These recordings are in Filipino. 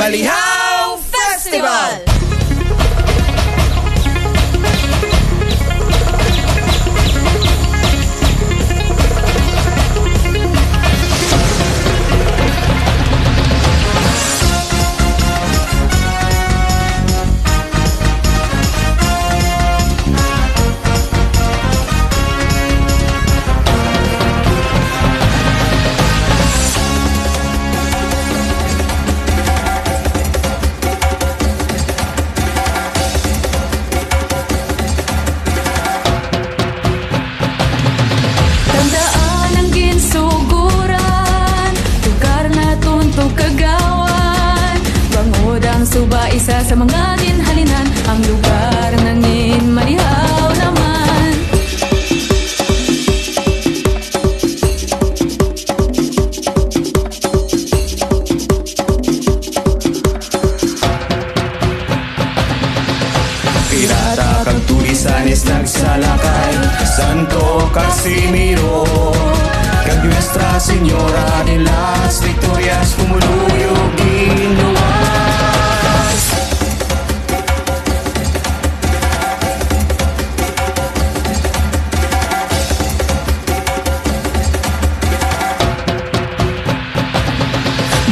Malihaw Festival! Suba isa sa mga ginhalinan, ang lugar nangin malihaw naman. Pirata kag tulisanes nagsalakay, Santo Casimiro kag Nuestra Señora de las Victorias kumuluyog ginawa.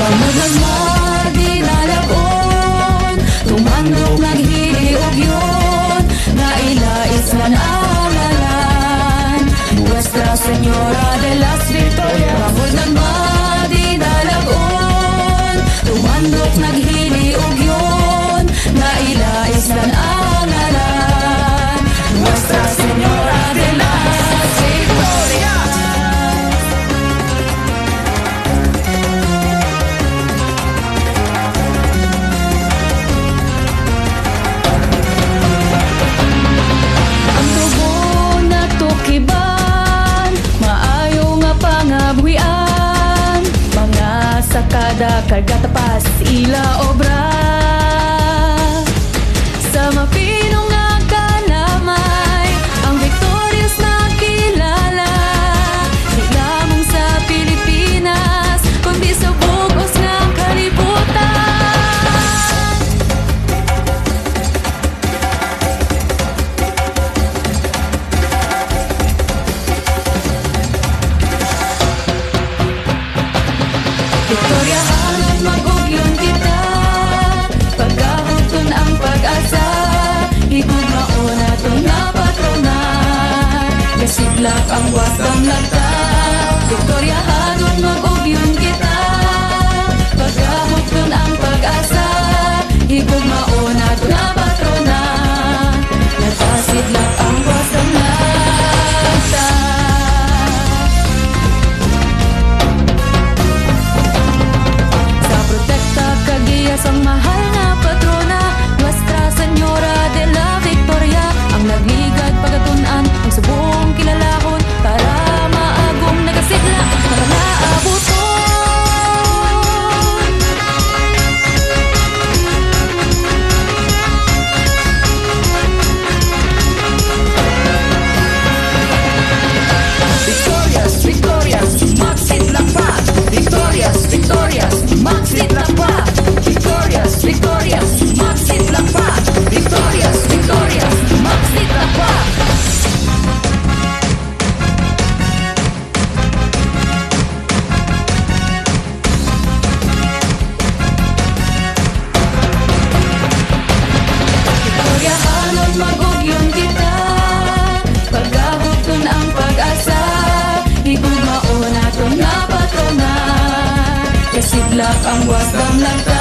Bangod nagmadi nalagon, tumandok naghiliog yun, nailais man ang ngalan, Nuestra Señora de las Victorias. Bangod nagmadi nalagon, tumandok naghiliog yun, nailais man ang ngalan, Nuestra Señora de las Victorias. Sakada kargatapas ila obra sa mapinong nga kalamay, ang victorious na kilala, di lamang sa Pilipinas kundi sa bugos nga kalibutan. Victoria hangat mag-ugyon kita, pagkahutun ang pag-asa, higug mauna itong napatronan, kasidlak ang wasang lagta. Victoria hangat mag-ugyon kita, pagkahutun ang pag-asa, higug mauna itong napatronan, nagkasidlak ang wasang lagta. Ang mahal na patrona, Nuestra Señora de la Victoria, ang nagligad pagatunan, ang subong kilalahon, para maagong nagasigla, para naabuton. Victorious, victorious, magsidlak pa. Victorious, victorious, magsidlak pa. Victorious, victorious, magsidlak pa. Victorious, victorious, magsidlak pa. Victoria hanod mag-ugyon kita, pagkahutun ang pag-asa, higug mauna itong napatronan, kasidlak ang wasdam lang.